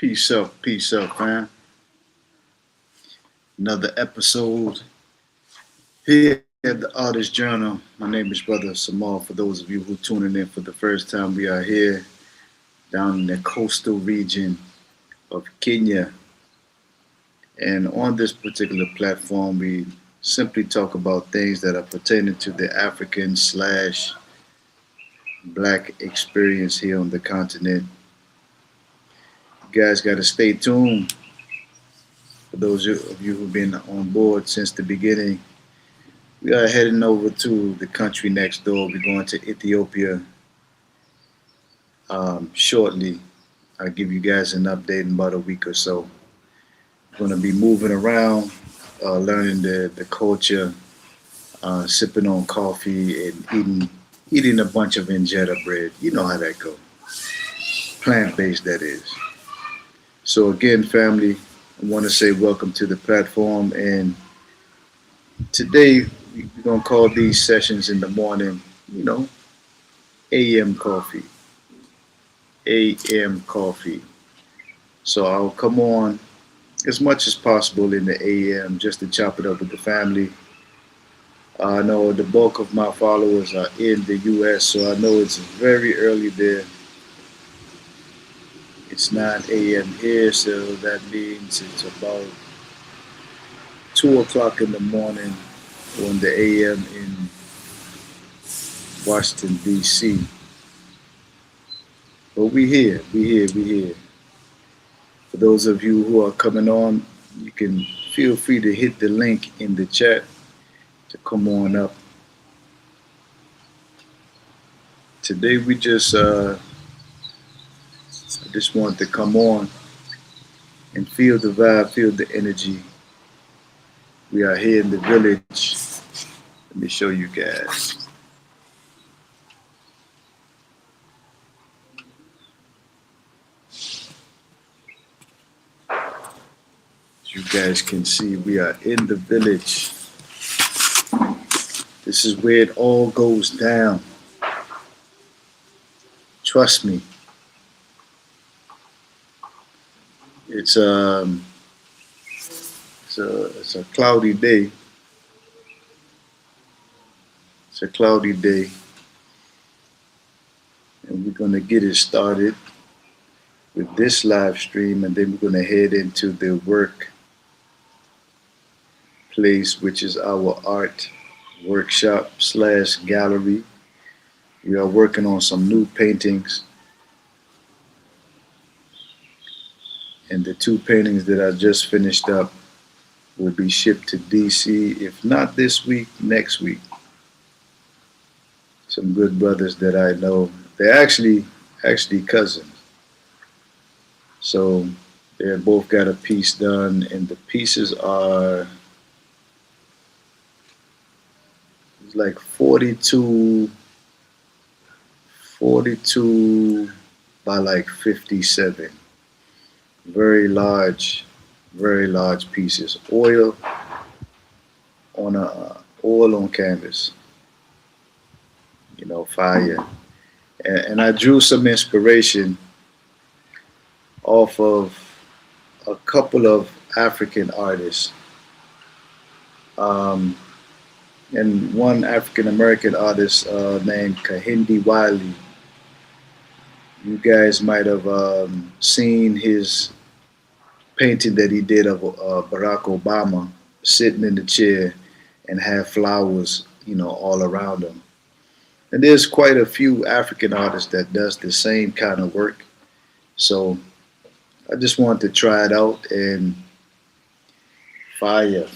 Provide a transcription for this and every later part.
Peace up, fam. Another episode here at the Artist Journal. My name is Brother Samal. For those of you who tuning in for the first time, we are here down in the coastal region of Kenya. And on this particular platform, we simply talk about things that are pertaining to the African slash black experience here on the continent. You guys got to stay tuned. For those of you who've been on board since the beginning, we are heading over to the country next door. We're going to Ethiopia shortly. I'll give you guys an update in about a week or so. We're going to be moving around, learning the culture, sipping on coffee, and eating a bunch of injera bread. You know how that goes. Plant-based, that is. So again, family, I want to say welcome to the platform. And today, we're going to call these sessions in the morning, AM coffee. AM coffee. So I'll come on as much as possible in the AM just to chop it up with the family. I know the bulk of my followers are in the US, so I know it's very early there. It's 9 a.m. here, so that means it's about 2 o'clock in the morning on the AM in Washington, D.C. But we here. For those of you who are coming on, you can feel free to hit the link in the chat to come on up. Today we I just wanted to come on and feel the vibe, feel the energy. We are here in the village. Let me show you guys. As you guys can see, we are in the village. This is where it all goes down. Trust me. It's a cloudy day. It's a cloudy day, and we're gonna get it started with this live stream, and then we're gonna head into the work place, which is our art workshop slash gallery. We are working on some new paintings. And the 2 paintings that I just finished up will be shipped to DC, if not this week, next week. Some good brothers that I know. They're actually cousins. So they both got a piece done, and the pieces are like 42 by like 57. Very large pieces. Oil on canvas. Fire. And I drew some inspiration off of a couple of African artists. And one African American artist named Kahindi Wiley. You guys might have seen his painting that he did of Barack Obama sitting in the chair and have flowers, all around him. And there's quite a few African artists that does the same kind of work. So I just wanted to try it out, and fire.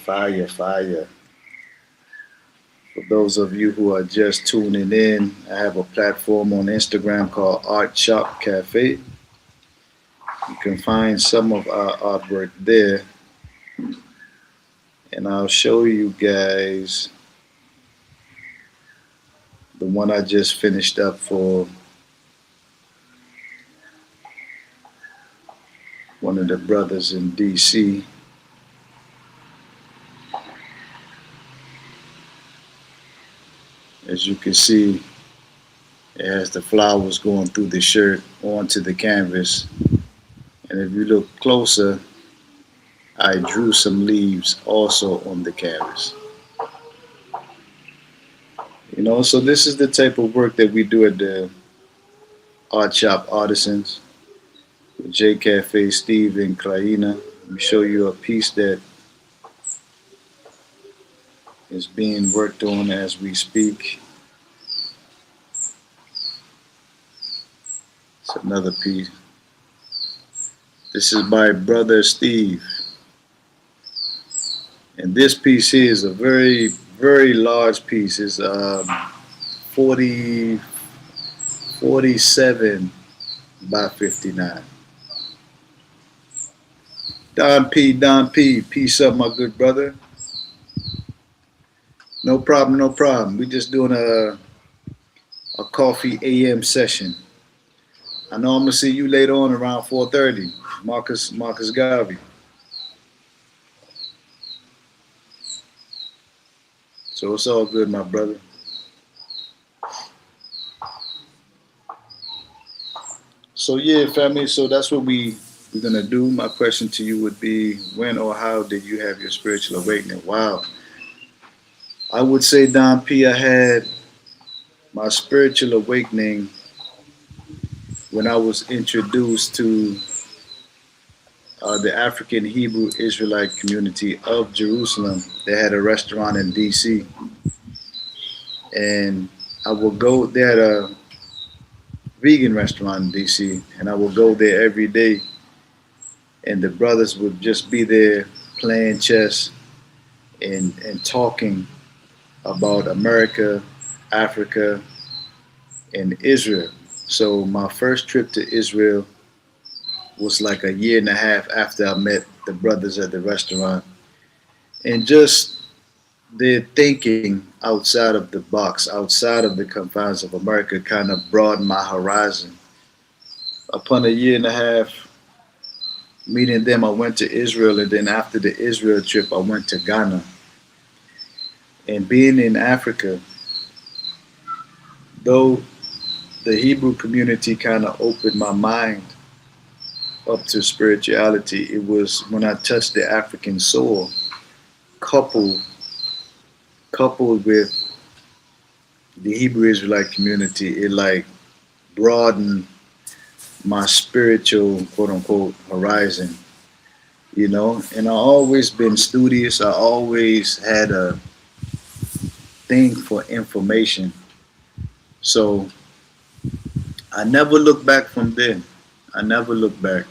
For those of you who are just tuning in, I have a platform on Instagram called Art Shop Cafe. You can find some of our artwork there. And I'll show you guys the one I just finished up for one of the brothers in DC. As you can see, it has the flowers going through the shirt onto the canvas. And if you look closer, I drew some leaves also on the canvas. So this is the type of work that we do at the Art Shop Artisans, with J Cafe, Steve, and Kraina. Let me show you a piece that is being worked on as we speak. It's another piece. This is by Brother Steve. And this piece here is a very, very large piece. It's 40, 47 by 59. Don P, peace up, my good brother. No problem, no problem. We just doing a coffee AM session. I know I'm gonna see you later on around 4:30. Marcus Garvey. So it's all good, my brother. So yeah, family. So that's what we're gonna do. My question to you would be, when or how did you have your spiritual awakening? Wow. I would say, Don P, I had my spiritual awakening when I was introduced to the African Hebrew Israelite community of Jerusalem. They had a restaurant in DC, and I would go. They had a vegan restaurant in DC, and I would go there every day, and the brothers would just be there playing chess and talking about America, Africa, and Israel. So my first trip to Israel was like a year and a half after I met the brothers at the restaurant, and just their thinking outside of the box, outside of the confines of America, kind of broadened my horizon. Upon a year and a half meeting them, I went to Israel, and then after the Israel trip, I went to Ghana. And being in Africa, though the Hebrew community kind of opened my mind up to spirituality, it was when I touched the African soil, coupled with the Hebrew Israelite community, it like broadened my spiritual quote unquote horizon, And I always been studious. I always had a thing for information. So I never looked back from then. I never looked back.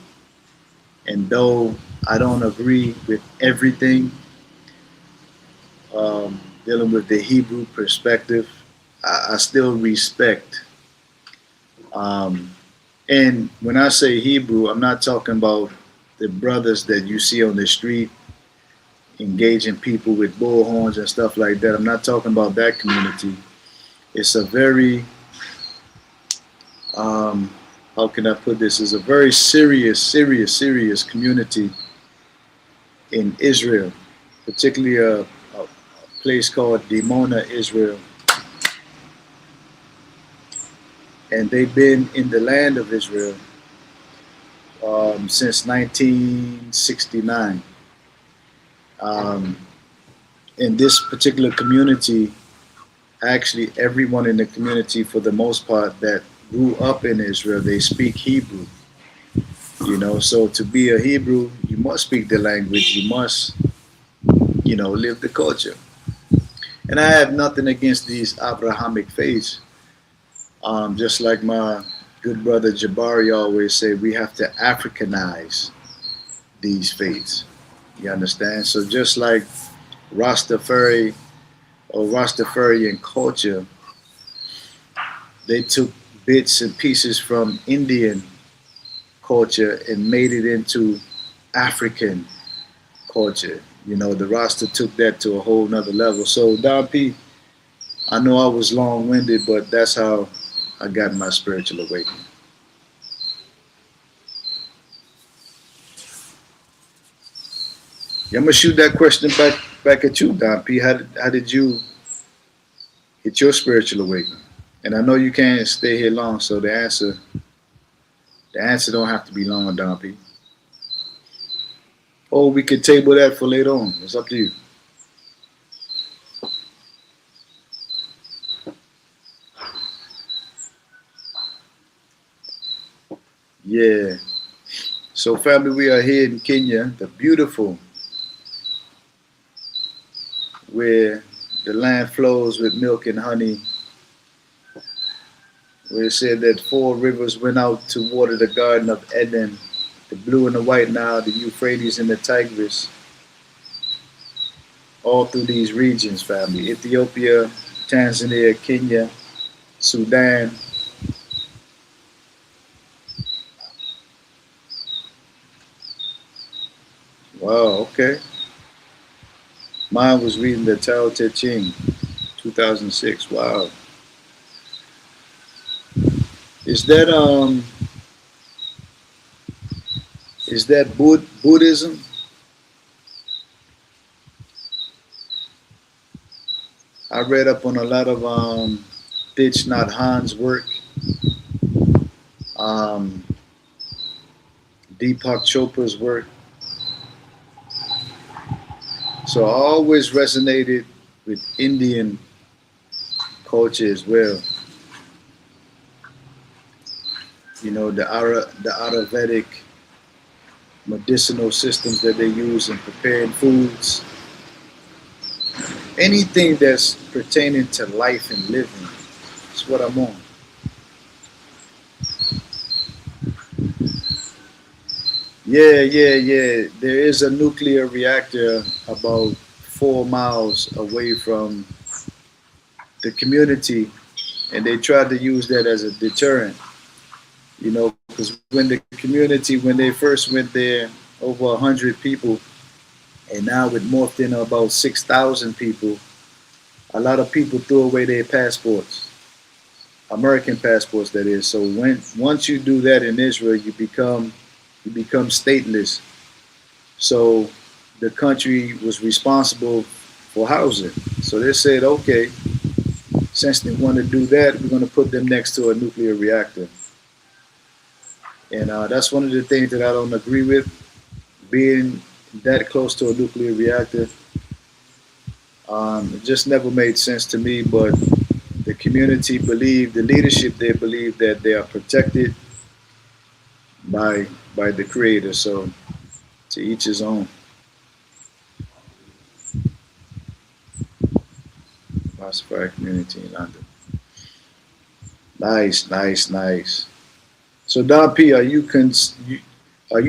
And though I don't agree with everything dealing with the Hebrew perspective, I still respect. And when I say Hebrew, I'm not talking about the brothers that you see on the street engaging people with bullhorns and stuff like that. I'm not talking about that community. It's a very, how can I put this? It's a very serious community in Israel, particularly a place called Dimona, Israel. And they've been in the land of Israel since 1969. In this particular community, actually everyone in the community, for the most part, that grew up in Israel, they speak Hebrew. So to be a Hebrew, you must speak the language, you must, live the culture. And I have nothing against these Abrahamic faiths. Just like my good brother Jabari always say, we have to Africanize these faiths. You understand? So just like Rastafari or Rastafarian culture, they took bits and pieces from Indian culture and made it into African culture. The Rasta took that to a whole nother level. So Don P, I know I was long-winded, but that's how I got my spiritual awakening. Yeah, I'm gonna shoot that question back at you, Don P. How did you get your spiritual awakening? And I know you can't stay here long, so the answer don't have to be long, Don P. Or we could table that for later on. It's up to you. Yeah. So family, we are here in Kenya, the beautiful, where the land flows with milk and honey, where it said that four rivers went out to water the Garden of Eden, the blue and the white Nile, the Euphrates and the Tigris, all through these regions, family. Ethiopia, Tanzania, Kenya, Sudan. Wow, okay. Mine was reading the Tao Te Ching, 2006. Wow. Is that Buddhism? I read up on a lot of Thich Nhat Hanh's work, um, Deepak Chopra's work. So I always resonated with Indian culture as well. You know, the Ayurvedic medicinal systems that they use in preparing foods. Anything that's pertaining to life and living is what I'm on. Yeah. There is a nuclear reactor about 4 miles away from the community, and they tried to use that as a deterrent. You know, because when the community, when they first went there, over 100 people, and now it morphed into about 6,000 people. A lot of people threw away their passports, American passports, that is. So once you do that in Israel, you become stateless. So the country was responsible for housing. So they said, okay, since they want to do that, we're going to put them next to a nuclear reactor. And that's one of the things that I don't agree with, being that close to a nuclear reactor. It just never made sense to me, but the community believed, the leadership there believed that they are protected by the creator. So to each his own. Rastafari community in London. Nice. So Don P, are you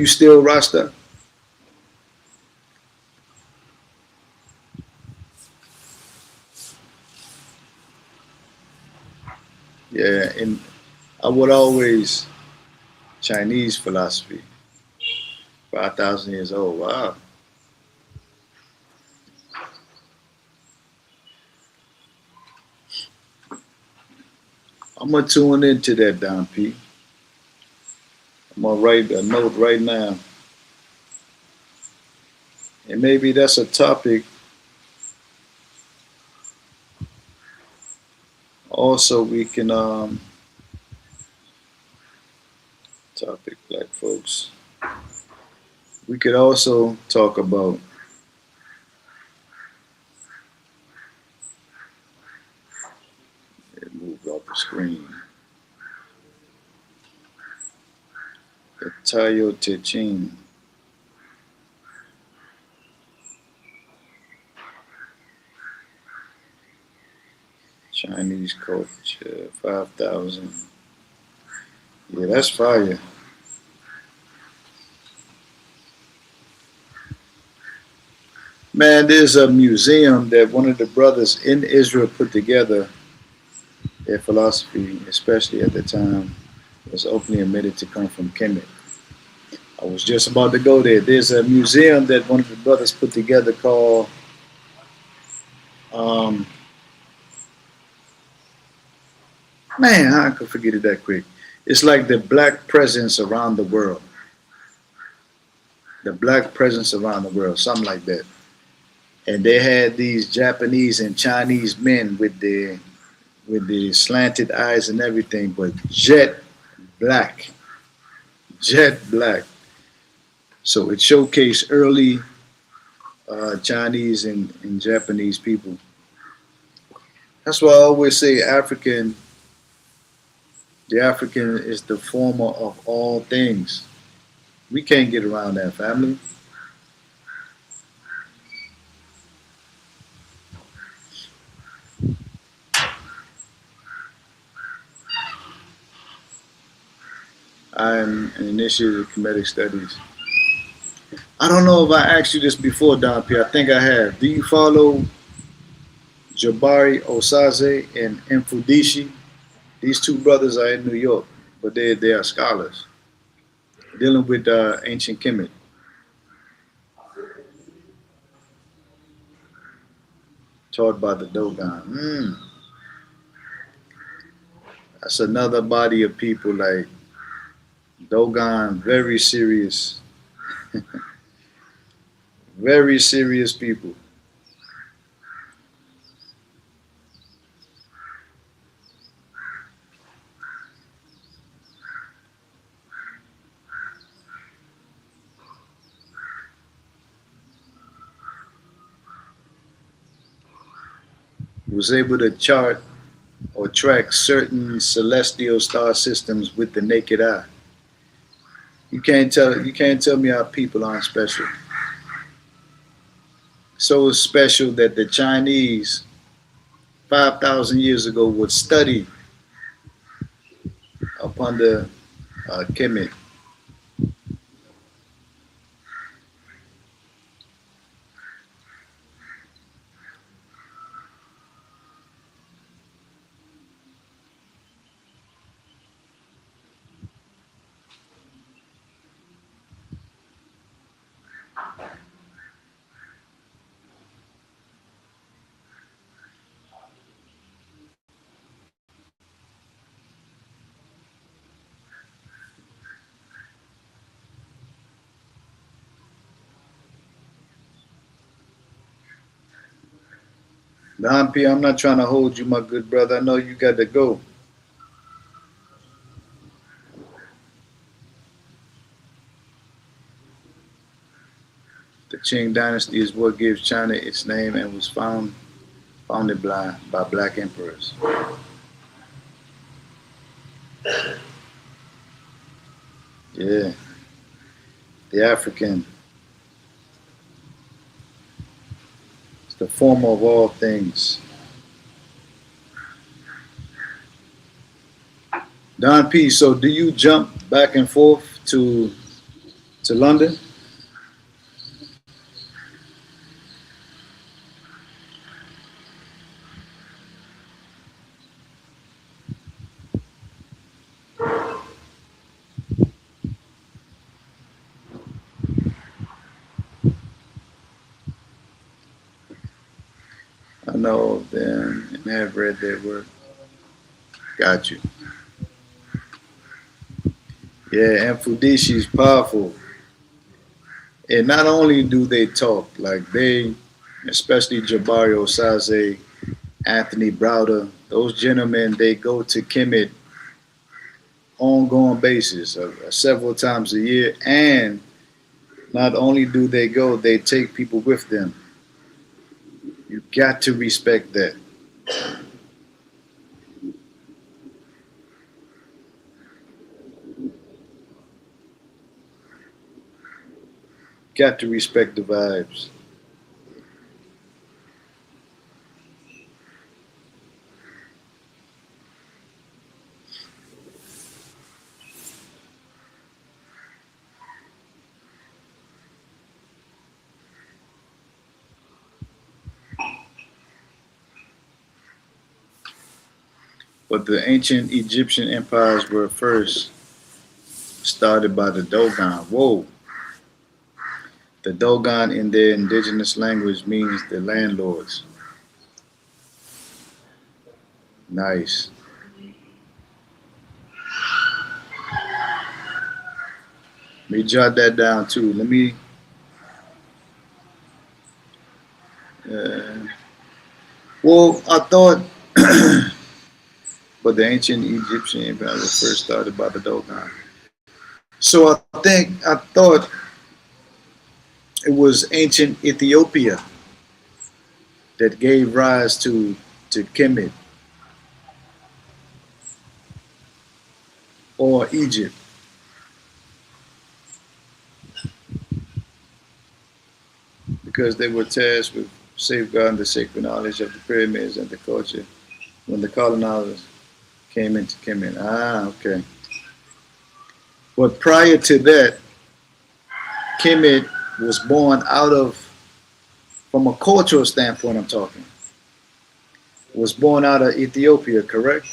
still Rasta? Yeah, and I would always Chinese philosophy, 5,000 years old. Wow. I'm gonna tune into that, Don P. I'm gonna write a note right now, and maybe that's a topic. Also, we can topic black folks. We could also talk about it moved off the screen. The Tayo Te Ching. Chinese culture, 5,000. Yeah, that's fire. Man, there's a museum that one of the brothers in Israel put together. Their philosophy, especially at the time, was openly admitted to come from Kemet. I was just about to go there. There's a museum that one of the brothers put together called um, man, I could forget it that quick. It's like the black presence around the world. The black presence around the world, something like that. And they had these Japanese and Chinese men with the slanted eyes and everything, but jet black, jet black. So it showcased early Chinese and Japanese people. That's why I always say the African is the former of all things. We can't get around that, family. I'm an initiative of Kemetic Studies. I don't know if I asked you this before, Don P. I think I have. Do you follow Jabari Osaze and Mfudishi? These two brothers are in New York, but they are scholars dealing with ancient Kemet, taught by the Dogon. That's another body of people like Dogon, very serious people. Was able to chart or track certain celestial star systems with the naked eye. You can't tell me our people aren't special. So special that the Chinese 5,000 years ago would study upon the Kemet. Don P, I'm not trying to hold you, my good brother. I know you got to go. The Qing dynasty is what gives China its name and was founded by black emperors. Yeah, the African is the former of all things. Don P, so do you jump back and forth to London? I know them and have read their work. Got you. Yeah, and Fudishi is powerful. And not only do they talk, like especially Jabari Osaze, Anthony Browder, those gentlemen, they go to Kemet ongoing basis, several times a year. And not only do they go, they take people with them. You got to respect that. Got to respect the vibes. But the ancient Egyptian empires were first started by the Dogon. Whoa. The Dogon in their indigenous language means the landlords. Nice. Let me jot that down too. Let me. Uh, well, I thought, but the ancient Egyptian empire was first started by the Dogon. So I thought It was ancient Ethiopia that gave rise to Kemet, or Egypt, because they were tasked with safeguarding the sacred knowledge of the pyramids and the culture when the colonizers came into Kemet. Ah, okay. But prior to that, Kemet was born out of, from a cultural standpoint, I'm talking, was born out of Ethiopia, correct?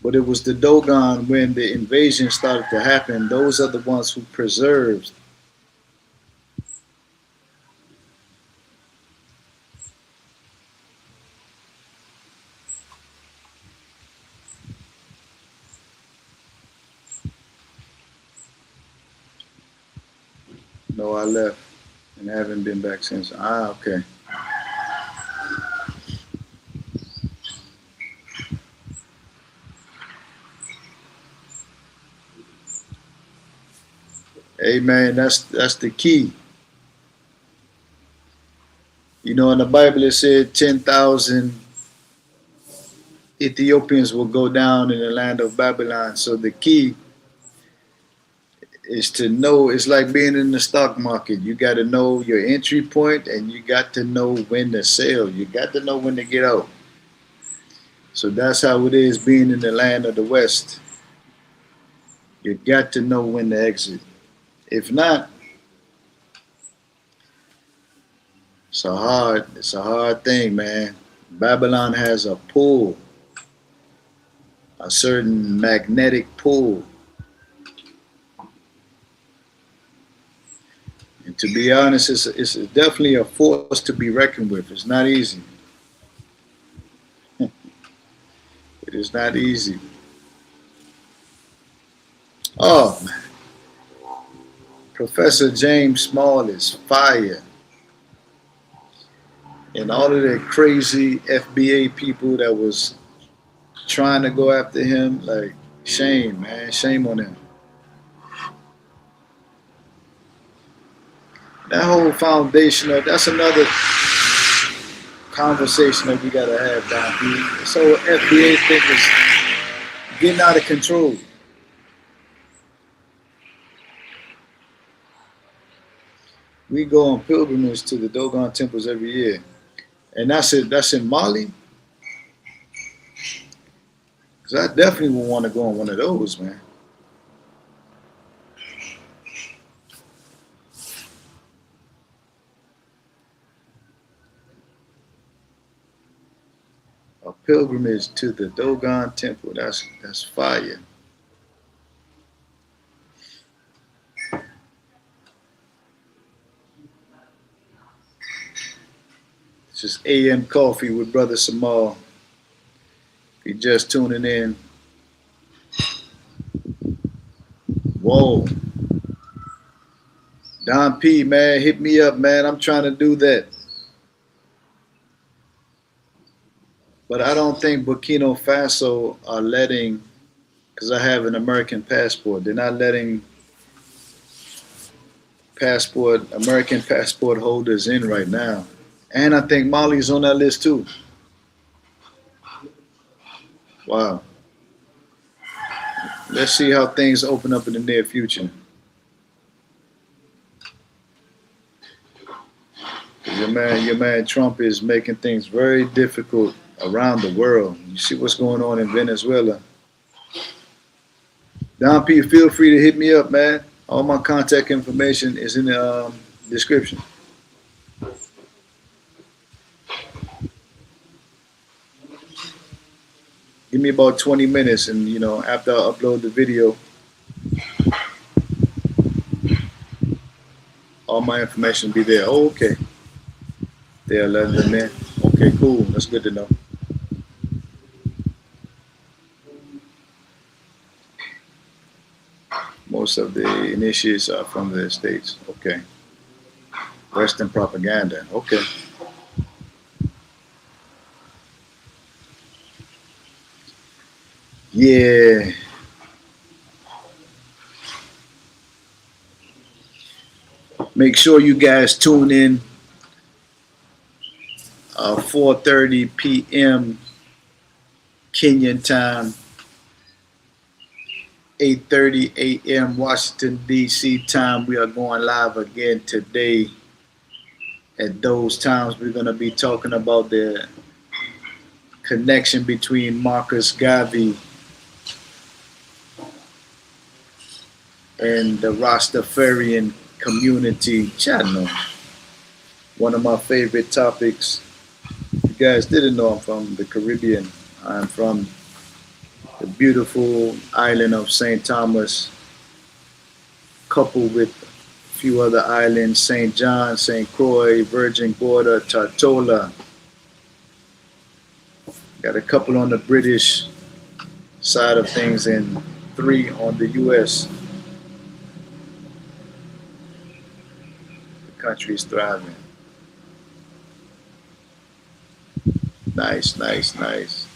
But it was the Dogon when the invasion started to happen. Those are the ones who preserved. No, I left and haven't been back since. Ah, okay. Hey man, that's the key. You know, in the Bible it said 10,000 Ethiopians will go down in the land of Babylon. So the key is to know. It's like being in the stock market. You got to know your entry point, and you got to know when to sell. You got to know when to get out. So that's how it is being in the land of the West. You got to know when to exit. If not, it's a hard thing, man. Babylon has a pull, a certain magnetic pull. And to be honest, it's definitely a force to be reckoned with. It's not easy. It is not easy. Oh, man. Professor James Small is fire. And all of the crazy FBA people that was trying to go after him, like, shame, man. Shame on him. That whole foundational, that's another conversation that we gotta have down here. This whole FBA thing is getting out of control. We go on pilgrimage to the Dogon temples every year. And that's it. That's in Mali. Because I definitely would want to go on one of those, man. A pilgrimage to the Dogon temple. That's fire. It's just AM Coffee with Brother Samal. If you're just tuning in. Whoa. Don P, man, hit me up, man. I'm trying to do that. But I don't think Burkina Faso are letting, because I have an American passport, they're not letting American passport holders in right now. And I think Mali's on that list too. Wow. Let's see how things open up in the near future. Your man Trump is making things very difficult around the world. You see what's going on in Venezuela. Don P, feel free to hit me up, man. All my contact information is in the description. Give me about 20 minutes, and after I upload the video, all my information will be there. Oh, okay. They're letting them in. Okay, cool. That's good to know. Most of the initiates are from the States. Okay. Western propaganda. Okay. Yeah. Make sure you guys tune in 4:30 p.m. Kenyan time, 8:30 a.m. Washington, D.C. time. We are going live again today. At those times, we're going to be talking about the connection between Marcus Garvey and the Rastafarian community channel. One of my favorite topics. You guys didn't know I'm from the Caribbean. I'm from the beautiful island of St. Thomas, coupled with a few other islands, St. John, St. Croix, Virgin Gorda, Tortola. Got a couple on the British side of things and 3 on the U.S. The country's thriving. Nice, nice, nice.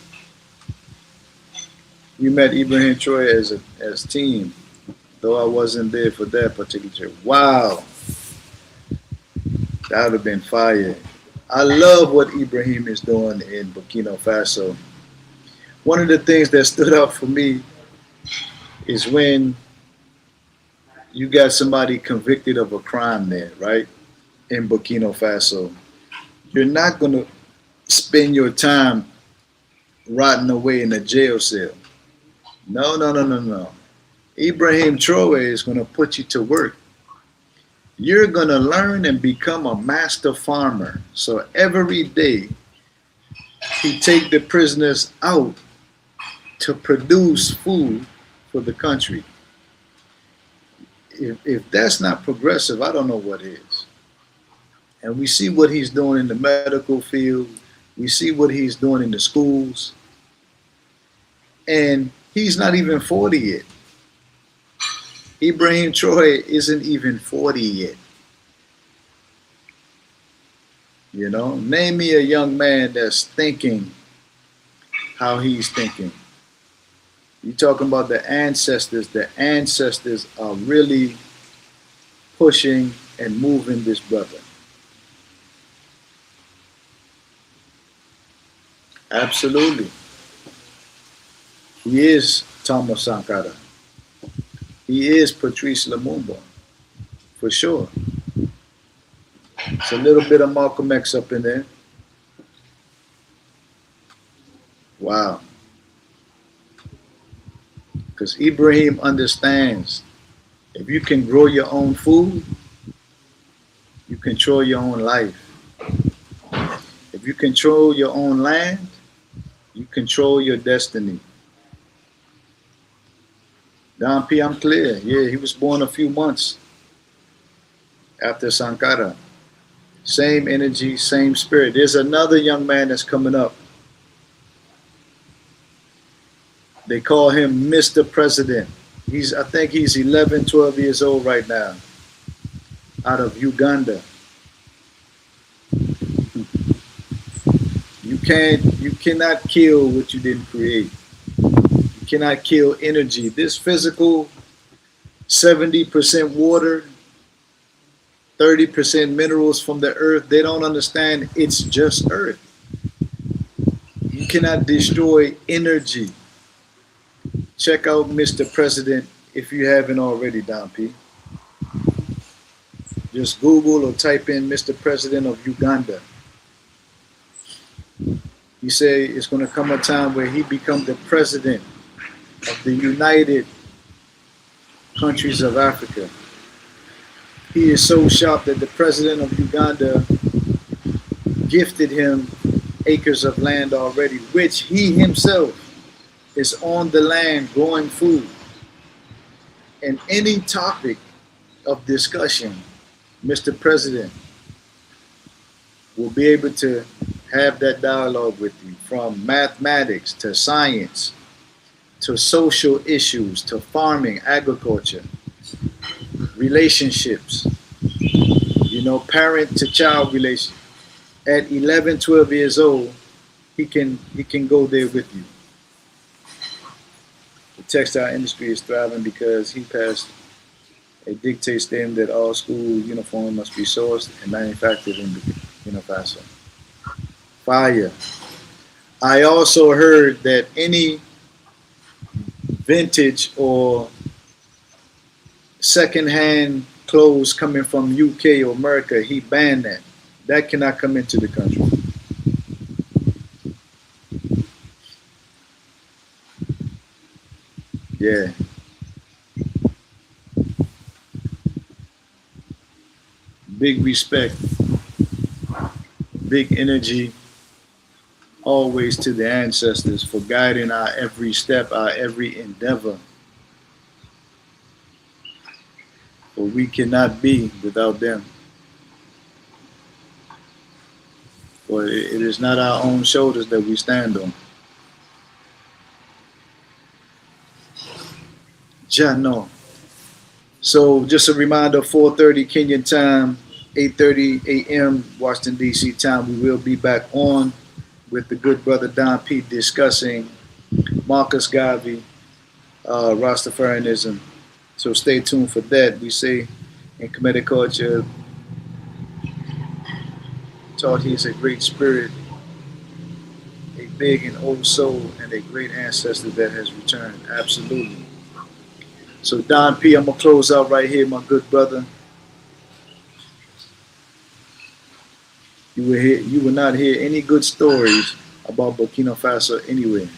We met Ibrahim Troy as team, though I wasn't there for that particular trip. Wow, that would have been fire. I love what Ibrahim is doing in Burkina Faso. One of the things that stood out for me is when you got somebody convicted of a crime there, right? In Burkina Faso. You're not going to spend your time rotting away in a jail cell. No, no, no, no, no. Ibrahim Traore is going to put you to work. You're going to learn and become a master farmer. So every day, he take the prisoners out to produce food for the country. If that's not progressive, I don't know what is. And we see what he's doing in the medical field. We see what he's doing in the schools. And he's not even 40 yet. Ibrahim Traore isn't even 40 yet. You know, name me a young man that's thinking how he's thinking. You're talking about the ancestors. The ancestors are really pushing and moving this brother. Absolutely. He is Thomas Sankara. He is Patrice Lumumba, for sure. It's a little bit of Malcolm X up in there. Wow. Because Ibrahim understands if you can grow your own food, you control your own life. If you control your own land, you control your destiny. Don P, I'm clear. Yeah, he was born a few months after Sankara. Same energy, same spirit. There's another young man that's coming up. They call him Mr. President. I think he's 11, 12 years old right now, out of Uganda. You cannot kill what you didn't create. You cannot kill energy. This physical, 70% water, 30% minerals from the earth, they don't understand it's just earth. You cannot destroy energy. Check out Mr. President if you haven't already, Don P. Just Google or type in Mr. President of Uganda. He say it's going to come a time where he becomes the president of the United Countries of Africa. He is so sharp that the president of Uganda gifted him acres of land already, which he himself is on the land growing food. And any topic of discussion, Mr. President will be able to have that dialogue with you, from mathematics to science to social issues to farming, agriculture, relationships, you know, parent to child relation. At 11, 12 years old, he can go there with you. The textile industry is thriving because he passed It dictates them that all school uniforms must be sourced and manufactured in Burkina Faso. Fire. I also heard that any vintage or secondhand clothes coming from UK or America, he banned that. That cannot come into the country. Yeah. Big respect, big energy, always to the ancestors for guiding our every step, our every endeavor. For we cannot be without them. For it is not our own shoulders that we stand on. Jano. So just a reminder, 4:30 Kenyan time, 8:30 a.m. Washington, D.C. time. We will be back on with the good brother Don P discussing Marcus Garvey, Rastafarianism. So stay tuned for that. We say in Kemetic culture, taught he's a great spirit, a big and old soul, and a great ancestor that has returned. Absolutely. So Don P, I'm gonna close out right here, my good brother. You will not hear any good stories about Burkina Faso anywhere.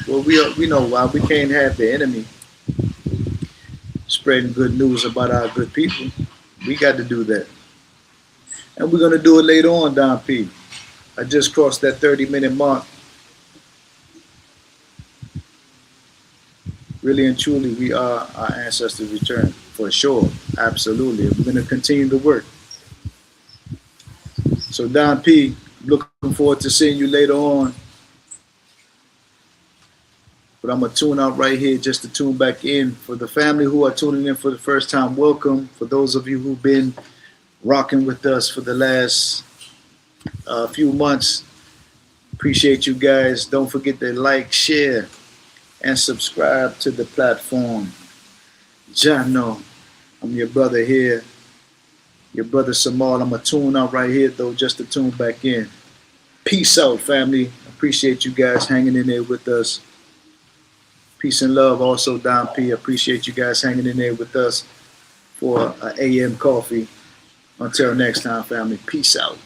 Well, we know why. We can't have the enemy spreading good news about our good people. We got to do that. And we're going to do it later on, Don P. I just crossed that 30-minute mark. Really and truly, we are our ancestors' return, for sure. Absolutely. We're going to continue to work. So, Don P, looking forward to seeing you later on. But I'm going to tune out right here just to tune back in. For the family who are tuning in for the first time, welcome. For those of you who've been rocking with us for the last few months, appreciate you guys. Don't forget to like, share, and subscribe to the platform. Jano, I'm your brother here. Your brother Samal. I'm going to tune out right here, though, just to tune back in. Peace out, family. Appreciate you guys hanging in there with us. Peace and love also, Don P. Appreciate you guys hanging in there with us for AM coffee. Until next time, family. Peace out.